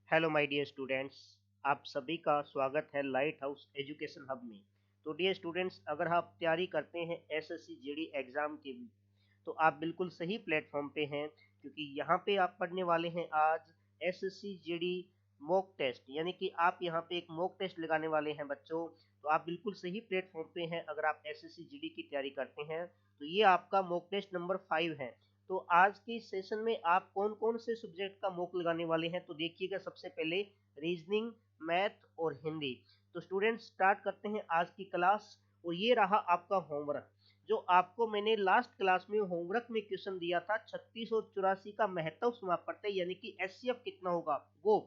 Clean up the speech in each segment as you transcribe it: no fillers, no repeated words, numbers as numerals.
Hello my dear students. आप सभी का स्वागत है लाइट हाउस एजुकेशन हब में। तो डियर स्टूडेंट्स, अगर आप तैयारी करते हैं एसएससी जीडी एग्जाम की तो आप बिल्कुल सही प्लेटफॉर्म पे हैं, क्योंकि यहाँ पे आप पढ़ने वाले हैं आज एसएससी जीडी मॉक टेस्ट, यानी कि आप यहाँ पे एक मॉक टेस्ट लगाने वाले हैं बच्चों। तो आप बिल्कुल सही प्लेटफॉर्म पे हैं। अगर आप एसएससी जीडी की तैयारी करते हैं तो ये आपका मॉक टेस्ट नंबर 5 है। तो आज के सेशन में आप कौन कौन से सब्जेक्ट का मॉक लगाने वाले हैं, तो देखिएगा। सबसे पहले रीजनिंग, मैथ और हिंदी। तो स्टूडेंट्स, स्टार्ट करते हैं आज की क्लास। और ये रहा आपका होमवर्क, जो आपको मैंने लास्ट क्लास में होमवर्क में क्वेश्चन दिया था। 36 और 84 का महत्व समापते यानी कि एचसीएफ कितना होगा वो।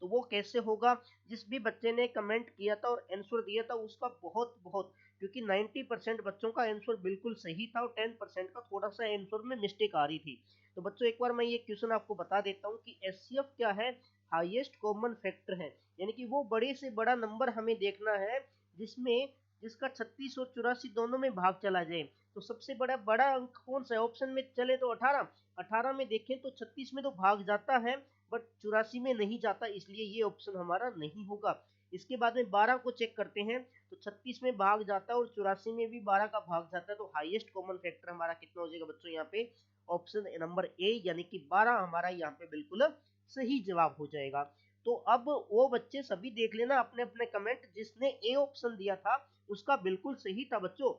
तो वो कैसे होगा, जिस भी बच्चे ने कमेंट किया था और आंसर दिया था उसका बहुत बहुत, क्योंकि 90% बच्चों का आंसर बिल्कुल सही था और 10% का थोड़ा सा आंसर में मिस्टेक आ रही थी। तो बच्चों, एक बार मैं ये क्वेश्चन आपको बता देता हूँ कि एचसीएफ क्या है। हाईएस्ट कॉमन फैक्टर है, यानी कि वो बड़े से बड़ा नंबर हमें देखना है जिसमें जिसका 36 और 84 दोनों में भाग चला जाए। तो सबसे बड़ा बड़ा अंक कौन सा है? ऑप्शन में चले तो 18। 18 में देखें तो 36 में तो भाग जाता है, बट 84 में नहीं जाता, इसलिए ये ऑप्शन हमारा नहीं होगा। इसके बाद में 12 को चेक करते हैं। तो 36 में भाग जाता है और 84 में भी 12 का भाग जाता है। तो हाईएस्ट कॉमन फैक्टर हमारा कितना हो जाएगा बच्चों? यहाँ पे ऑप्शन नंबर ए यानी कि 12 हमारा यहाँ पे बिल्कुल सही जवाब हो जाएगा। तो अब वो बच्चे सभी देख लेना अपने अपने कमेंट, जिसने ए ऑप्शन दिया था उसका बिल्कुल सही था बच्चों।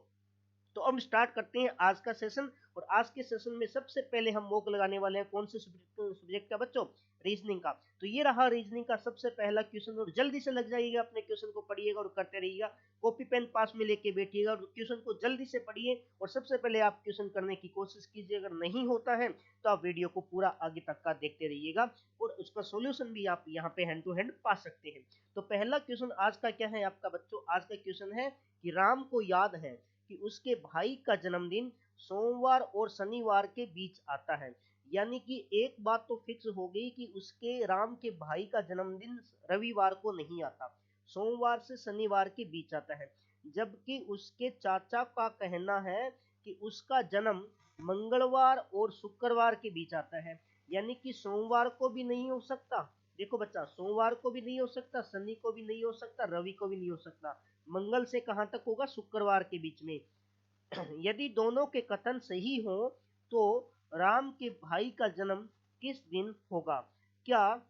तो अब स्टार्ट करते हैं आज का सेशन। और आज के सेशन में सबसे पहले हम मॉक लगाने वाले हैं कौन से सब्जेक्ट का बच्चों? रीजनिंग का। तो ये रहा रीजनिंग का सबसे पहला क्वेश्चन, और जल्दी से लग जाइएगा, अपने क्वेश्चन को पढ़िएगा और करते रहिएगा। कॉपी पेन पास में लेके बैठिएगा और क्वेश्चन को जल्दी से पढ़िए। और सबसे पहले आप क्वेश्चन करने की कोशिश कीजिए। अगर नहीं होता है तो आप वीडियो को पूरा आगे तक का देखते रहिएगा और उसका सोल्यूशन भी आप यहाँ पे हैंड टू हैंड पा सकते हैं। तो पहला क्वेश्चन आज का क्या है आपका बच्चों? आज का क्वेश्चन है कि राम को याद है कि उसके भाई का जन्मदिन सोमवार और शनिवार के बीच आता है। यानी कि एक बात तो फिक्स हो गई कि उसके राम के भाई का जन्मदिन रविवार को नहीं आता, सोमवार से शनिवार के बीच आता है। जबकि उसके चाचा का कहना है कि उसका जन्म मंगलवार और शुक्रवार के बीच आता है। यानी कि सोमवार को भी नहीं हो सकता, देखो बच्चा, सोमवार को भी नहीं हो सकता, शनि को भी नहीं हो सकता, रवि को भी नहीं हो सकता। मंगल से कहां तक होगा? शुक्रवार के बीच में। यदि दोनों के कथन सही हो तो राम के भाई का जन्म किस दिन होगा? क्या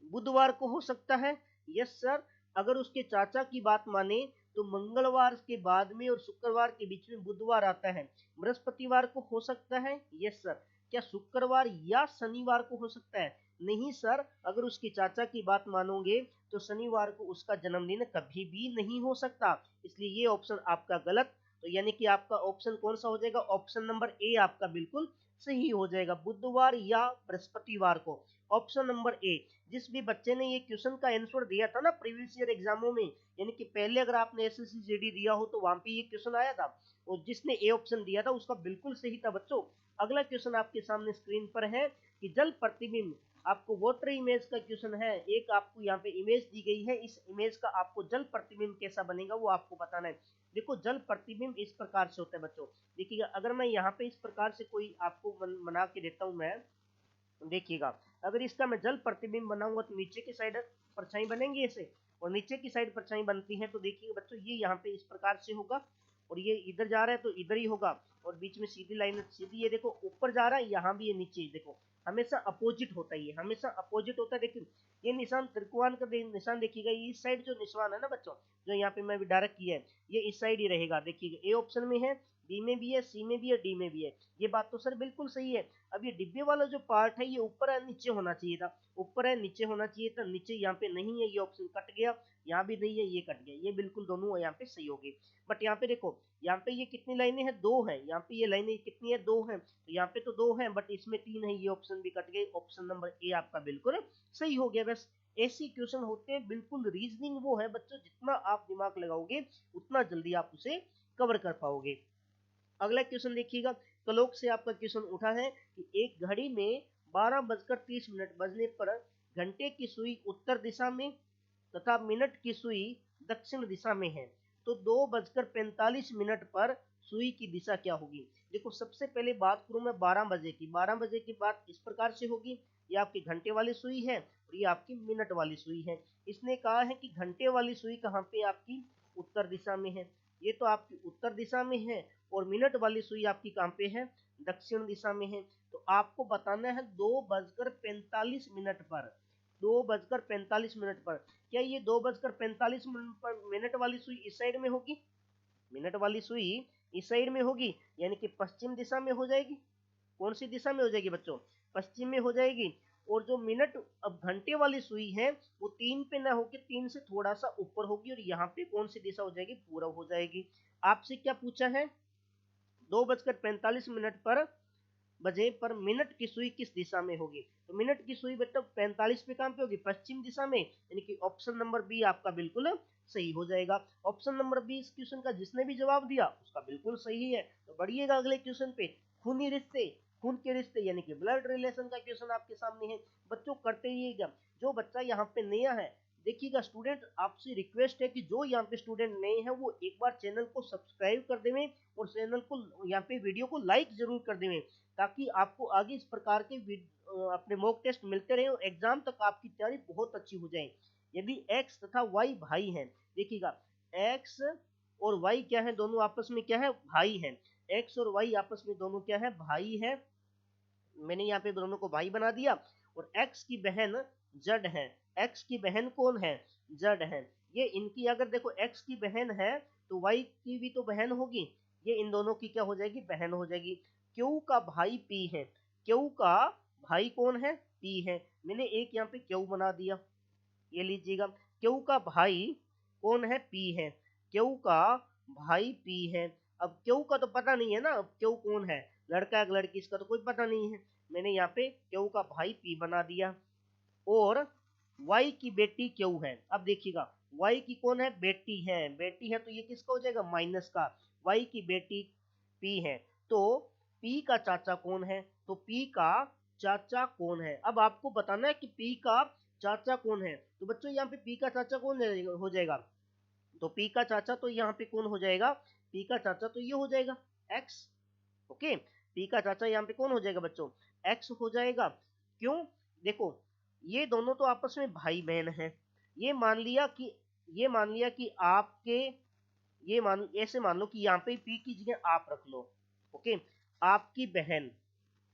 बुधवार को हो सकता है? Yes sir. अगर उसके चाचा की बात माने तो मंगलवार के बाद में और शुक्रवार के बीच में बुधवार आता है। बृहस्पतिवार को हो सकता है? Yes sir. क्या शुक्रवार या शनिवार को हो सकता है? नहीं सर। अगर उसके चाचा की बात मानोगे तो शनिवार को उसका जन्मदिन कभी भी नहीं हो सकता, इसलिए ये ऑप्शन आपका गलत। तो यानी कि आपका ऑप्शन कौन सा हो जाएगा? ऑप्शन नंबर ए आपका बिल्कुल सही हो जाएगा, बुधवार या बृहस्पतिवार को। Option number A. जिस भी बच्चे ने ये क्वेश्चन का आंसर दिया था ना प्रीवियस ईयर एग्जामों में, यानी कि पहले अगर आपने एसएससी जीडी दिया हो तो वहां पे ये क्वेश्चन आया था, और जिसने ए ऑप्शन दिया था उसका बिल्कुल सही था बच्चों। अगला क्वेश्चन आपके सामने स्क्रीन पर है कि जल प्रतिबिंब, आपको वाटर इमेज का क्वेश्चन है। एक आपको यहाँ पे इमेज दी गई है, इस इमेज का आपको जल प्रतिबिंब कैसा बनेगा वो आपको बताना है। देखो, जल प्रतिबिंब इस प्रकार से होता है बच्चों। देखिएगा, अगर मैं यहाँ पे इस प्रकार से कोई आपको बना के देता हूँ मैं, देखिएगा, अगर इसका मैं जल प्रतिबिंब बनाऊंगा तो नीचे की साइड परछाई बनेंगी ऐसे, और नीचे की साइड परछाई बनती है। तो देखिए बच्चों, ये यहाँ पे इस प्रकार से होगा, और ये इधर जा रहा है तो इधर ही होगा, और बीच में सीधी लाइन सीधी, ये देखो ऊपर जा रहा है, यहाँ भी ये नीचे, देखो हमेशा अपोजिट होता है, ये हमेशा अपोजिट होता है। देखिए, ये निशान त्रिकोण का निशान देखिएगा, इस साइड जो निशान है ना बच्चों, जो यहाँ पे मैं भी डायरेक्ट किया है, ये इस साइड ही रहेगा। देखिएगा, ए ऑप्शन में है, बी में भी है, सी में भी है, डी में भी है। ये बात तो सर बिल्कुल सही है। अब ये डिब्बे वाला जो पार्ट है ये ऊपर है नीचे होना चाहिए था, ऊपर है नीचे होना चाहिए था, नीचे यहाँ पे नहीं है, ये ऑप्शन कट गया। यहाँ भी नहीं है, ये कट गया, ये बिल्कुल दोनों यहाँ पे सही हो गए। बट यहाँ पे देखो, यहाँ पे ये कितनी लाइनें हैं? दो है। यहाँ पे ये लाइनें कितनी है? दो है। तो यहाँ पे तो दो है, बट इसमें तीन है, ये ऑप्शन भी कट गए। ऑप्शन नंबर ए आपका बिल्कुल सही हो गया। बस ऐसी क्वेश्चन होते हैं बिल्कुल। रीजनिंग वो है बच्चों, जितना आप दिमाग लगाओगे उतना जल्दी आप उसे कवर कर पाओगे। अगला क्वेश्चन देखिएगा, कलोक से आपका क्वेश्चन उठा है कि एक घड़ी में 12:30 बजने पर घंटे की सुई उत्तर दिशा में तथा मिनट की सुई दक्षिण दिशा में है, तो 2:45 पर सुई की दिशा क्या होगी। देखो सबसे पहले बात करूं मैं 12 बजे की। 12 बजे की बात इस प्रकार से होगी, ये आपकी घंटे वाली सुई है और ये आपकी मिनट वाली सुई है। इसने कहा है कि घंटे वाली सुई कहाँ पे आपकी उत्तर दिशा में है, ये तो आपकी उत्तर दिशा में है, और मिनट वाली सुई आपकी कहाँ पे है, दक्षिण दिशा में है। तो आपको बताना है 2:45 पर, 2:45 पर, क्या ये 2:45 पर मिनट वाली सुई इस साइड में होगी, मिनट वाली सुई इस साइड में होगी, यानी कि पश्चिम दिशा में हो जाएगी। कौन सी दिशा में हो जाएगी बच्चों, पश्चिम में हो जाएगी। और जो मिनट अब घंटे वाली सुई है वो 3 पे ना होकर 3 से थोड़ा सा ऊपर होगी, और यहाँ पे कौन सी दिशा हो जाएगी, पूरब हो जाएगी। आपसे क्या पूछा है, 2:45 पर बजे पर मिनट की सुई किस दिशा में होगी। तो मिनट की सुई बेटा 45 पे कहां पे होगी, पश्चिम दिशा में, यानी कि ऑप्शन नंबर बी आपका बिल्कुल सही हो जाएगा। ऑप्शन नंबर बी इस क्वेश्चन का जिसने भी जवाब दिया उसका बिल्कुल सही है। तो बढ़िएगा अगले क्वेश्चन पे। खूनी रिश्ते, खून के रिश्ते यानी कि ब्लड रिलेशन का क्वेश्चन आपके सामने है। बच्चों करते रहिएगा, जो बच्चा यहाँ पे नया है, देखिएगा स्टूडेंट आपसे रिक्वेस्ट है कि जो यहाँ पे स्टूडेंट नए हैं वो एक बार चैनल को सब्सक्राइब कर देवें और चैनल को यहाँ पे वीडियो को लाइक जरूर कर देवें, ताकि आपको आगे इस प्रकार के अपने मॉक टेस्ट मिलते रहे और एग्जाम तक आपकी तैयारी बहुत अच्छी हो जाए। यदि एक्स तथा वाई भाई हैं, देखिएगा एक्स और वाई क्या है, दोनों आपस में क्या है, भाई हैं। एक्स और वाई आपस में दोनों क्या है, भाई है। मैंने यहाँ पे दोनों को भाई बना दिया। और एक्स की बहन जड है। एक्स की बहन कौन है, जड है। ये इनकी अगर देखो एक्स की बहन है तो वाई की भी तो बहन होगी, ये इन दोनों की क्या हो जाएगी, बहन हो जाएगी। क्यू का भाई पी है, क्यू का भाई कौन है, पी है। मैंने एक यहाँ पे क्यू बना दिया, ये लीजिएगा। क्यू का भाई कौन है, पी है। क्यू का भाई पी है। अब क्यू का तो पता नहीं है ना, अब क्यू कौन है, लड़का है लड़की, इसका तो कोई पता नहीं है। मैंने यहाँ पे क्यू का भाई पी बना दिया। और वाई की बेटी क्यू है। अब देखिएगा वाई की कौन है, बेटी है, बेटी है तो ये किसका हो जाएगा, माइनस का। वाई की बेटी पी है। तो पी का चाचा कौन है, तो पी का चाचा कौन है। अब आपको बताना है कि पी का चाचा कौन है। तो बच्चों यहाँ पे पी का चाचा कौन हो जाएगा, तो पी का चाचा तो यहाँ पे कौन हो जाएगा, पी का चाचा तो ये हो जाएगा एक्स। ओके, पी का चाचा यहाँ पे कौन हो जाएगा बच्चों, एक्स हो जाएगा। क्यों, देखो ये दोनों तो आपस में भाई बहन है। ये मान लिया कि आपके, ये मान ऐसे मान लो कि यहाँ पे पी की जगह आप रख लो। ओके, आपकी बहन,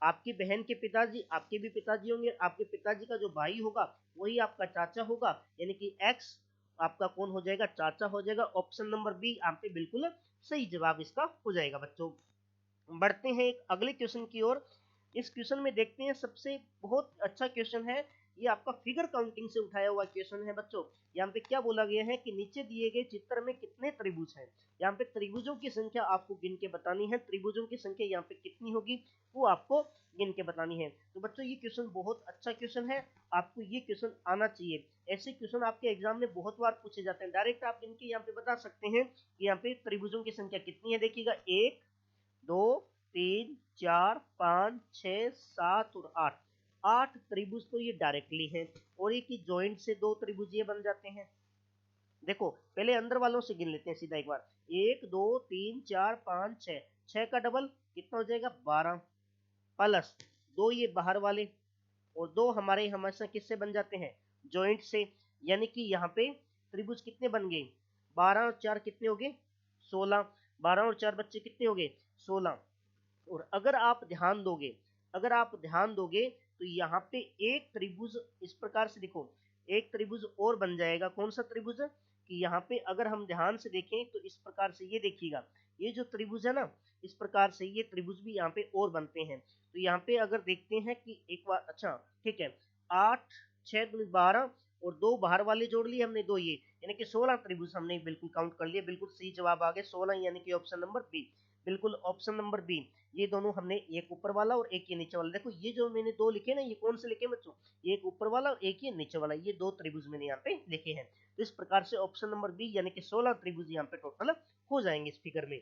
आपकी बहन के पिताजी आपके भी पिताजी होंगे, आपके पिताजी का जो भाई होगा वही आपका चाचा होगा, यानी कि एक्स आपका कौन हो जाएगा, चाचा हो जाएगा। ऑप्शन नंबर बी आप पे बिल्कुल सही जवाब इसका हो जाएगा। बच्चों बढ़ते हैं एक अगले क्वेश्चन की ओर। इस क्वेश्चन में देखते हैं, सबसे बहुत अच्छा क्वेश्चन है ये, आपका फिगर काउंटिंग से उठाया हुआ क्वेश्चन है। बच्चों यहाँ पे क्या बोला गया है कि नीचे दिए गए चित्र में कितने त्रिभुज हैं। यहाँ पे त्रिभुजों की संख्या आपको गिन के बतानी है, त्रिभुजों की संख्या यहाँ पे कितनी होगी वो आपको गिन के बतानी है। तो बच्चों ये क्वेश्चन बहुत अच्छा क्वेश्चन है, आपको ये क्वेश्चन आना चाहिए। ऐसे क्वेश्चन आपके एग्जाम में बहुत बार पूछे जाते हैं, डायरेक्ट आप गिन के यहाँ पे बता सकते हैं कि यहाँ पे त्रिभुजों की संख्या कितनी है। देखिएगा 1 2 3 4 5 6 7 और 8, 8 त्रिभुज तो ये डायरेक्टली हैं, और एक ही जॉइंट से 2 त्रिभुज ये बन जाते हैं। देखो पहले अंदर वालों से गिन लेते हैं सीधा एक बार, 1 2 3 4 5 6, 6 का डबल कितना हो जाएगा, 12, प्लस 2 ये बाहर वाले, और 2 हमारे हमेशा किससे बन जाते हैं, जॉइंट से। यानी कि यहाँ पे त्रिभुज कितने बन गए, 12 और 4 कितने हो गए, 16, 12 और 4 बच्चे कितने हो गए, 16। और अगर आप ध्यान दोगे, अगर आप ध्यान दोगे तो यहाँ पे एक त्रिभुज इस प्रकार से, देखो एक त्रिभुज और बन जाएगा। कौन सा त्रिभुज, कि यहाँ पे अगर हम ध्यान से देखें तो इस प्रकार से ये देखिएगा, ये जो त्रिभुज है ना, इस प्रकार से ये त्रिभुज भी यहाँ पे और बनते हैं। तो यहाँ पे अगर देखते हैं कि एक बार, अच्छा ठीक है, 8 6 12 और 2 बाहर वाले जोड़ लिए हमने, 2 ये, यानी कि 16 त्रिभुज हमने बिल्कुल काउंट कर लिए। बिल्कुल सही जवाब आ गया 16, यानी कि ऑप्शन नंबर बी, बिल्कुल ऑप्शन नंबर बी। ये दोनों हमने, एक ऊपर वाला और एक ये नीचे वाला, देखो ये जो मैंने 2 लिखे ना, ये कौन से लिखे बच्चों, एक ऊपर वाला और एक ये नीचे वाला, ये 2 त्रिभुज मैंने यहाँ पे लिखे हैं। तो इस प्रकार से ऑप्शन नंबर बी यानी कि 16 त्रिभुज यहाँ पे टोटल हो जाएंगे इस फिगर में।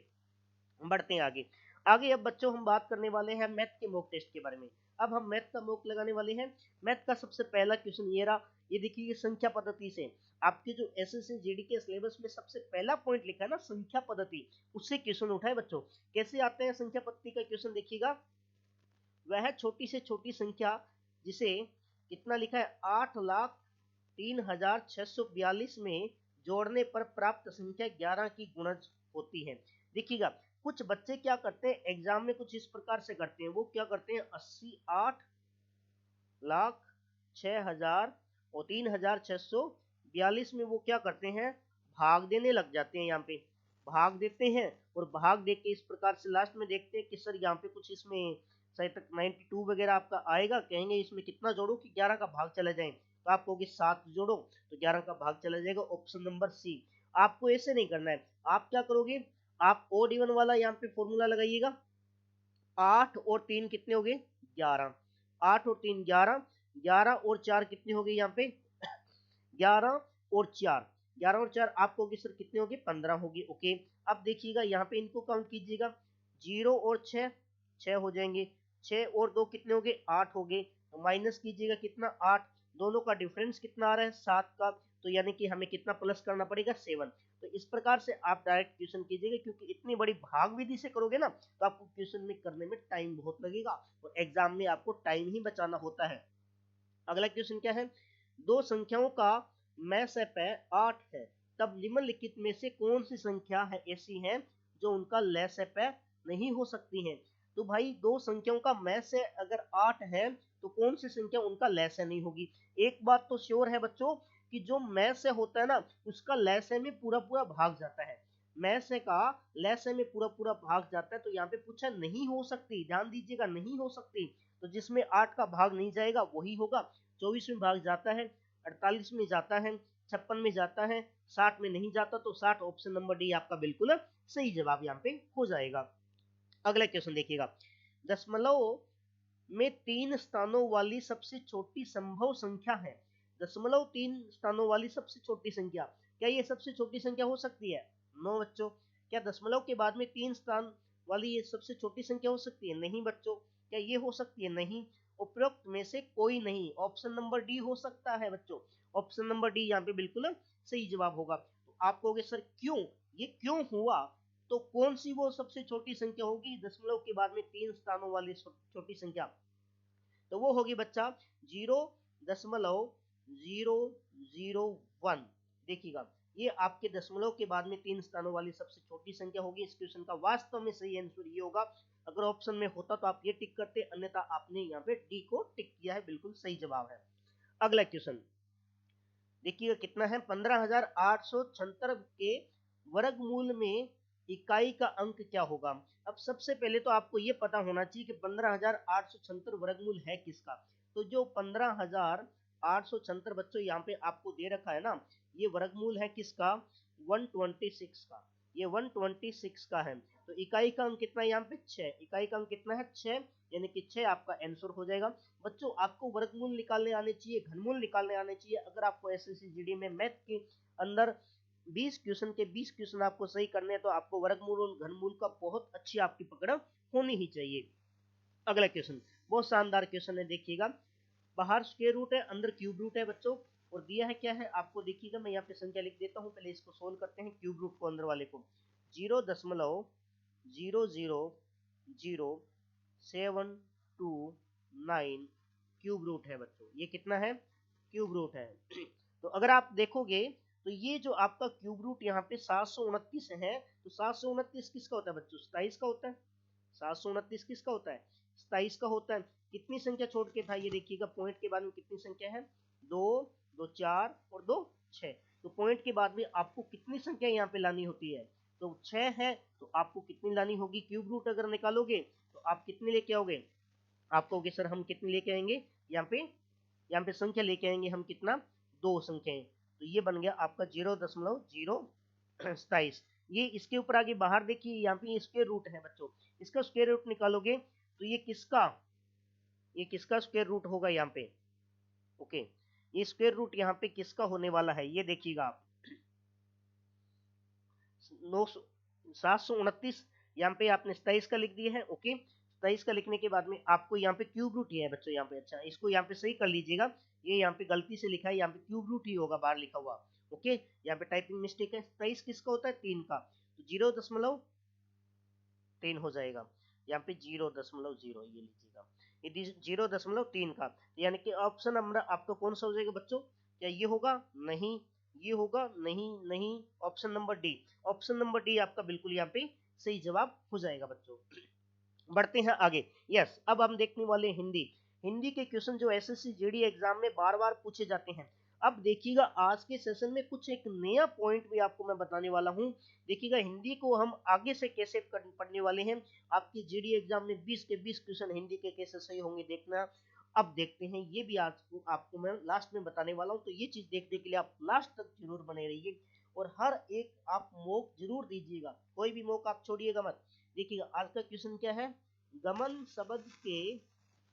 बढ़ते हैं आगे। आगे अब बच्चों हम बात करने वाले हैं मैथ के मॉक टेस्ट के बारे में। अब हम मैथ का मॉक लगाने वाले हैं। मैथ का सबसे पहला क्वेश्चन ये रहा, ये देखिए ये संख्या पद्धति से आपके जो एसएससी जीडी के सिलेबस में सबसे पहला पॉइंट लिखा है ना संख्या पद्धति, उससे क्वेश्चन उठाए बच्चों। कैसे आते हैं संख्या पद्धति का क्वेश्चन, देखिएगा वह छोटी से छोटी संख्या जिसे कितना लिखा है 8,03,642 में जोड़ने पर प्राप्त संख्या 11 की गुणज होती है। देखिएगा कुछ बच्चे क्या करते हैं एग्जाम में कुछ इस प्रकार से करते हैं, वो क्या करते हैं 88,06,000 और 3,642 में वो क्या करते हैं भाग देने लग जाते हैं। यहाँ पे भाग देते हैं और भाग दे के इस प्रकार से लास्ट में देखते हैं कि सर यहाँ पे कुछ इसमें शायद तक 92 वगैरह आपका आएगा, कहेंगे इसमें कितना जोड़ो कि 11 का भाग चला जाए, तो आप कहोगे 7 जोड़ो तो 11 का भाग चला जाएगा, ऑप्शन नंबर सी। आपको ऐसे नहीं करना है, आप क्या करोगे आप ओड इवन वाला यहाँ पे फॉर्मूला लगाइएगा, 8 और 3 कितने हो गए 11, 8 और 3 11, 11 और 4 कितने हो गए यहाँ पे 11 और 4, 11 और 4 आपको होगी सर कितने होगी 15 होगी। ओके अब देखिएगा यहाँ पे इनको काउंट कीजिएगा, 0 और 6 6 हो जाएंगे, 6 और 2 कितने हो गए 8 हो गए, तो माइनस कीजिएगा कितना 8, दोनों का डिफरेंस कितना आ रहा है 7 का, तो यानी कि हमें कितना प्लस करना पड़ेगा 7। तो इस प्रकार से आप डायरेक्ट क्वेश्चन कीजिएगा, क्योंकि इतनी बड़ी भाग विधि से करोगे ना तो आपको क्वेश्चन में करने में टाइम बहुत लगेगा और एग्जाम में आपको टाइम ही बचाना होता है। अगला क्वेश्चन क्या है, दो संख्याओं का मैसप 8 है, तब निम्नलिखित में से कौन सी संख्या है ऐसी है जो उनका लसप नहीं हो सकती है। तो भाई दो संख्याओं का मैस अगर 8 है तो कौन सी संख्या उनका लस नहीं होगी। एक बात तो श्योर है बच्चों कि जो मैस होता है ना उसका लस में पूरा पूरा भाग जाता है, मैस का लस में पूरा पूरा भाग जाता है, तो यहाँ पे पूछा नहीं हो सकती, ध्यान दीजिएगा नहीं हो सकती, तो जिसमें 8 का भाग नहीं जाएगा वही होगा। 24 में भाग जाता है, 48 में जाता है, 56 में जाता है, 60 में नहीं जाता, तो 60 ऑप्शन नंबर डी आपका बिल्कुल सही जवाब यहाँ पे हो जाएगा। अगला क्वेश्चन देखिएगा, दशमलव में 3 स्थानों वाली सबसे छोटी संभव संख्या है, दशमलव 3 स्थानों वाली सबसे छोटी संख्या, क्या ये सबसे छोटी संख्या हो सकती है। नो बच्चों। क्या दशमलव के बाद में 3 स्थान वाली ये सबसे छोटी संख्या हो सकती है, नहीं बच्चों। क्या ये हो सकती है, नहीं। उपरोक्त में से कोई नहीं, ऑप्शन नंबर डी हो सकता है बच्चों, ऑप्शन नंबर डी यहाँ पे बिल्कुल सही जवाब होगा। तो आप कहोगे सर क्यों, ये क्यों हुआ, तो कौन सी वो सबसे छोटी संख्या होगी दशमलव के बाद में 3 स्थानों वाली छोटी संख्या, तो वो होगी बच्चा 0.001। देखिएगा ये आपके दशमलव के बाद में 3 स्थानों वाली सबसे छोटी संख्या होगी। इस क्वेश्चन का वास्तव में सही आंसर ये होगा, अगर ऑप्शन में होता तो आप ये टिक करते, अन्यथा आपने यहाँ पे डी को टिक किया है, बिल्कुल सही जवाब है। अगला क्वेश्चन देखिएगा कितना है, 15,876 के वर्गमूल में इकाई का अंक क्या होगा। अब सबसे पहले तो आपको ये पता होना चाहिए कि 15,876 वर्गमूल है किसका, तो जो 15,876 बच्चों यहाँ पे आपको दे रखा है ना, ये वर्गमूल है किसका 126 का, ये 126 का है, तो इकाई का अंक कितना है यहाँ पे 6, इकाई का अंक कितना है 6, यानी कि 6 आपका आंसर हो जाएगा। बच्चों आपको वर्गमूल निकालने आने चाहिए, घनमूल निकालने आने चाहिए, अगर आपको एसएससी जीडी में मैथ के अंदर 20 क्वेश्चन के 20 क्वेश्चन आपको सही करने हैं, तो आपको वर्गमूल और घनमूल का बहुत अच्छी आपकी पकड़ होनी ही चाहिए। अगला क्वेश्चन बहुत शानदार क्वेश्चन है, देखिएगा बाहर स्क्वायर रूट है अंदर क्यूब रूट है बच्चों, और दिया है क्या है आपको, देखिएगा मैं यहाँ पे संख्या लिख देता हूँ, पहले इसको सोल्व करते हैं क्यूब रूट को, अंदर वाले को 0.0000729 क्यूब रूट है बच्चों, ये कितना है क्यूब रूट है। तो अगर आप देखोगे तो ये जो आपका क्यूब रूट यहाँ पे 729 है, तो 729 किसका होता है बच्चों 27 का होता है, 729 किसका होता है 27 का होता है। कितनी संख्या छोड़ के था, ये देखिएगा पॉइंट के बाद में कितनी संख्या है 2 2 4 और 2 6, तो पॉइंट के बाद में आपको कितनी संख्या यहाँ पे लानी होती है, तो 6 है, तो आपको कितनी लानी होगी, क्यूब रूट अगर निकालोगे तो आप कितने लेके आओगे, आप कहोगे सर हम कितने लेके आएंगे, यहाँ पे संख्या लेके आएंगे हम कितना 2 संख्याएं, तो ये बन गया आपका 0.027। ये इसके ऊपर आगे बाहर देखिए यहाँ पे स्क्वायर रूट है बच्चों, इसका स्क्वायर रूट निकालोगे तो ये किसका स्क्वायर रूट होगा यहाँ पे। ओके ये स्क्वायर रूट यहाँ पे किसका होने वाला है, ये देखिएगा आप 729 यहाँ पे आपने 27 का लिख दिया है। ओके 23 का लिखने के बाद में आपको यहाँ पे क्यूब रूट ही है बच्चों यहाँ पे। अच्छा, इसको यहाँ पे सही कर लीजिएगा, ये यहाँ पे गलती से लिखा है, यहाँ पे क्यूब रूट ही होगा बाहर लिखा हुआ। ओके, यहाँ पे टाइपिंग मिस्टेक है। 23 किसका होता है? 3 का, तो 0.3 हो जाएगा। यहाँ पे 0.0 ये लीजिएगा, ये 0.3 का, यानी कि ऑप्शन नंबर आपका कौन सा हो जाएगा बच्चों? क्या ये होगा? नहीं, ये होगा? नहीं, नहीं, option number D. Option number D आपका बिल्कुल यहाँ पे सही जवाब हो जाएगा बच्चों। बढ़ते हैं आगे। यस, अब हम देखने वाले हिंदी। हिंदी के क्वेश्चन जो एसएससी जीडी एग्जाम में बार बार पूछे जाते हैं। अब देखिएगा आज के सेशन में कुछ एक नया पॉइंट भी आपको मैं बताने वाला हूं। देखिएगा हिंदी को हम आगे से कैसे पढ़ने वाले हैं। आपकी जीडी एग्जाम में 20 के 20 क्वेश्चन हिंदी के कैसे सही होंगे देखना। अब देखते हैं, ये भी आज आपको मैं लास्ट में बताने वाला हूं, तो ये चीज देखने के लिए आप लास्ट तक जरूर बने रहिए और हर एक आप मॉक जरूर दीजिएगा, कोई भी मॉक आप छोड़िएगा मत। देखिएगा आज का क्वेश्चन क्या है? गमन शब्द के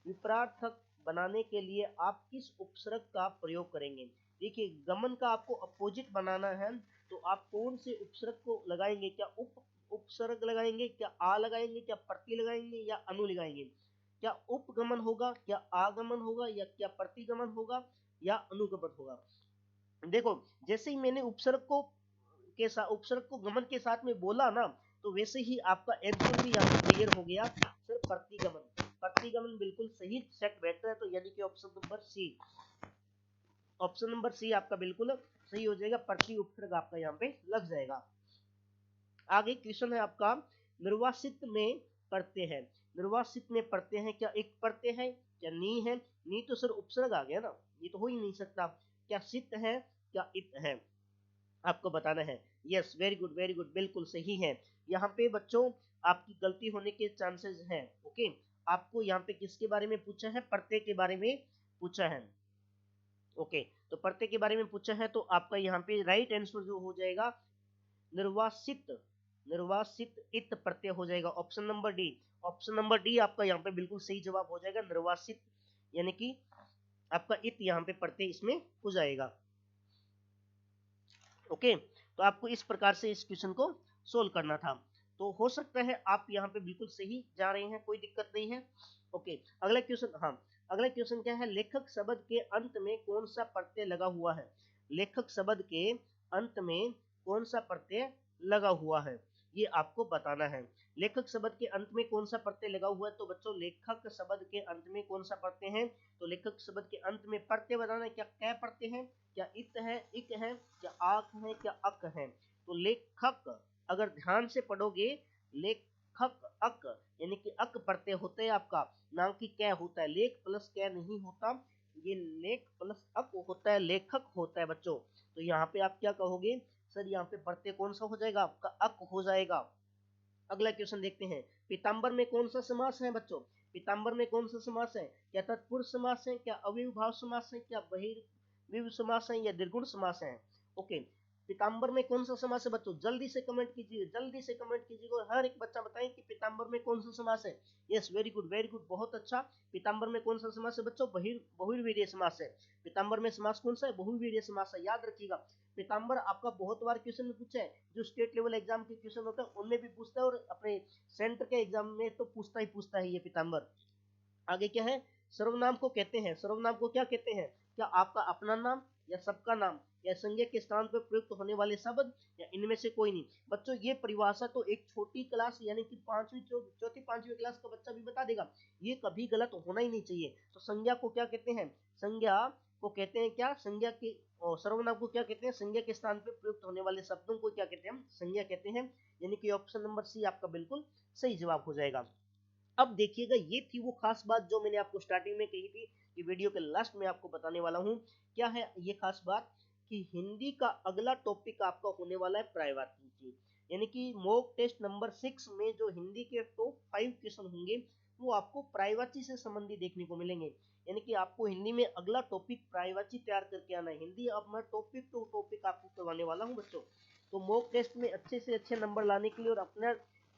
विपरार्थक बनाने के लिए आप किस उपसर्ग का प्रयोग करेंगे? देखिए गमन का आपको अपोजिट बनाना है, तो आप कौन से उपसर्ग को लगाएंगे? क्या उपसर्ग लगाएंगे, क्या आ लगाएंगे, क्या प्रति लगाएंगे, या अनु लगाएंगे? क्या उपगमन होगा, क्या आगमन होगा, या क्या प्रतिगमन होगा, या अनुगमन होगा? देखो जैसे ही मैंने उपसर्ग को गमन के साथ में बोला ना, तो वैसे ही आपका आंसर भी यहाँ क्लियर हो गया। सर प्रतिगमन, प्रतिगमन बिल्कुल सही सेट बैठ रहा है, तो यानी कि option number C, option number C आपका बिल्कुल सही हो जाएगा। प्रति उपसर्ग आपका यहाँ पे लग जाएगा। आगे क्वेश्चन है आपका, निर्वासित में पढ़ते हैं। निर्वासित में पढ़ते हैं, क्या एक पढ़ते हैं, क्या नी है? नी तो सर उपसर्ग आ गया ना, ये तो हो ही नहीं सकता। क्या सित है, क्या इत है? आपको बताना है। Yes, very good, very good, बिल्कुल सही है। यहाँ पे बच्चों आपकी गलती होने के चांसेस हैं। ओके, आपको यहाँ पे किसके बारे में पूछा है? प्रत्यय के बारे में पूछा है। ओके, तो प्रत्यय के बारे में पूछा है, तो आपका यहाँ पे राइट आंसर जो हो जाएगा निर्वासित, निर्वासित इत प्रत्यय हो जाएगा, option number D. Option number D आपका यहाँ पे बिल्कुल सही जवाब हो जाएगा, निर्वासित, यानी कि आपका इत यहाँ पे प्रत्यय इसमें हो जाएगा। ओके, तो आपको इस प्रकार से इस क्वेश्चन को सोल्व करना था। तो हो सकता है आप यहाँ पे बिल्कुल सही जा रहे हैं, कोई दिक्कत नहीं है। ओके, अगला क्वेश्चन, हाँ अगला क्वेश्चन क्या है? लेखक शब्द के अंत में कौन सा प्रत्यय लगा हुआ है? लेखक शब्द के अंत में कौन सा प्रत्यय लगा हुआ है, ये आपको बताना है। लेखक शब्द के अंत में कौन सा प्रत्यय लगा हुआ है? तो बच्चों लेखक शब्द के अंत में कौन सा प्रत्यय है? तो लेखक शब्द के अंत में प्रत्यय बताना है। क्या कै प्रत्यय है, क्या इत है, इक है, क्या आक है, क्या अक है? तो लेखक अगर ध्यान से पढ़ोगे, लेखक अक यानी कि अक प्रत्यय होता है आपका, ना कि कै होता है। लेख प्लस कै नहीं होता, ये लेख प्लस अक होता है, लेखक होता है बच्चों। तो यहाँ पे आप क्या कहोगे? सर यहाँ पे प्रत्यय कौन सा हो जाएगा? आपका अक हो जाएगा। अगला क्वेश्चन देखते हैं, पीताम्बर में कौन सा समास है बच्चों? पीताम्बर में कौन सा समास है? क्या तत्पुरुष समास है, क्या अविर्भाव समास है, क्या बहिर्विव समास है, या द्विगुण समास है? ओके, पीताम्बर में कौन सा समास है बच्चों? जल्दी से कमेंट कीजिए, जल्दी से कमेंट कीजिए और हर एक बच्चा बताएं कि पीताम्बर में कौन सा समास है। Yes, very good, very good, बहुत अच्छा। पीताम्बर में कौन सा समास है बच्चों? बहुवीर्य समास है। पीताम्बर में समास कौन सा है? बहुवीर्य समास है, याद रखिएगा। पीताम्बर आपका बहुत बार क्वेश्चन में पूछा है, जो स्टेट लेवल एग्जाम के क्वेश्चन होता है उनमें भी पूछता है, और अपने सेंटर के एग्जाम में तो पूछता ही ये पीताम्बर। आगे क्या है? सर्वनाम को कहते हैं, सर्वनाम को क्या कहते हैं? क्या आपका अपना नाम, या सबका नाम, या संज्ञा के स्थान पर प्रयुक्त होने वाले शब्द, या इनमें से कोई नहीं? बच्चों ये परिभाषा तो एक छोटी क्लास यानी कि चौथी पांचवी क्लास का बच्चा भी बता देगा, ये कभी गलत होना ही नहीं चाहिए। तो संज्ञा को क्या कहते हैं? संज्ञा को कहते हैं क्या? संज्ञा के सर्वनाम को क्या कहते हैं? संज्ञा के स्थान पर प्रयुक्त होने वाले शब्दों को क्या कहते हैं? संज्ञा कहते हैं, यानी कि ऑप्शन नंबर सी आपका बिल्कुल सही जवाब हो जाएगा। अब देखिएगा, ये थी वो खास बात जो मैंने आपको स्टार्टिंग में कही थी कि वीडियो के लास्ट में आपको बताने वाला हूँ। क्या है ये खास बात? कि हिंदी का अगला टॉपिक आपका होने वाला है प्रायवाची, यानी कि मॉक टेस्ट नंबर 6 में जो हिंदी के टॉप 5 क्वेश्चन होंगे वो आपको प्रायवाची से संबंधित देखने को मिलेंगे। यानी कि आपको हिंदी में अगला टॉपिक प्रायवाची तैयार करके आना है। हिंदी अब मैं टॉपिक टू टॉपिक आपको करवाने वाला हूँ बच्चों। तो मॉक टेस्ट में अच्छे से अच्छे नंबर लाने के लिए और अपना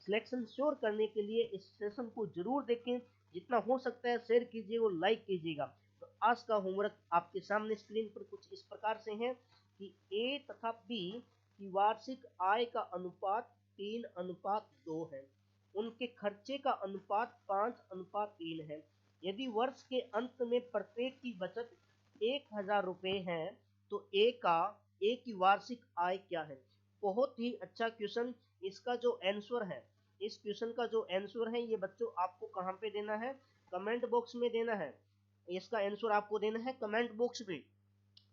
सिलेक्शन श्योर करने के लिए इस सेशन को जरूर देखें, जितना हो सकता है शेयर कीजिए और लाइक कीजिएगा। तो आज का होमवर्क आपके सामने स्क्रीन पर कुछ इस प्रकार से है कि ए तथा बी की वार्षिक आय का अनुपात 3:2 है। उनके खर्चे का अनुपात 5:3 है। यदि वर्ष के अंत में प्रत्येक की बचत 1000 रुपये है तो ए की वार्षिक आय क्या है? बहुत ही अच्छा क्वेश्चन। इसका जो आंसर है, इस क्वेश्चन का जो आंसर है ये बच्चों आपको कहाँ पे देना है? कमेंट बॉक्स में देना है। इसका आंसर आपको देना है कमेंट बॉक्स में,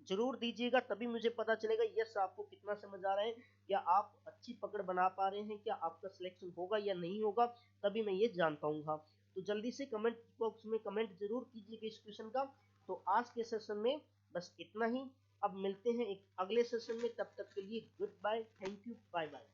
जरूर दीजिएगा, तभी मुझे पता चलेगा यस आपको कितना समझ आ रहा है, क्या आप अच्छी पकड़ बना पा रहे हैं, क्या आपका सिलेक्शन होगा या नहीं होगा, तभी मैं ये जान पाऊंगा। तो जल्दी से कमेंट बॉक्स में कमेंट जरूर कीजिएगा इस क्वेश्चन का। तो आज के सेशन में बस इतना ही। अब मिलते हैं एक अगले सेशन में, तब तक के लिए goodbye, thank you, bye bye.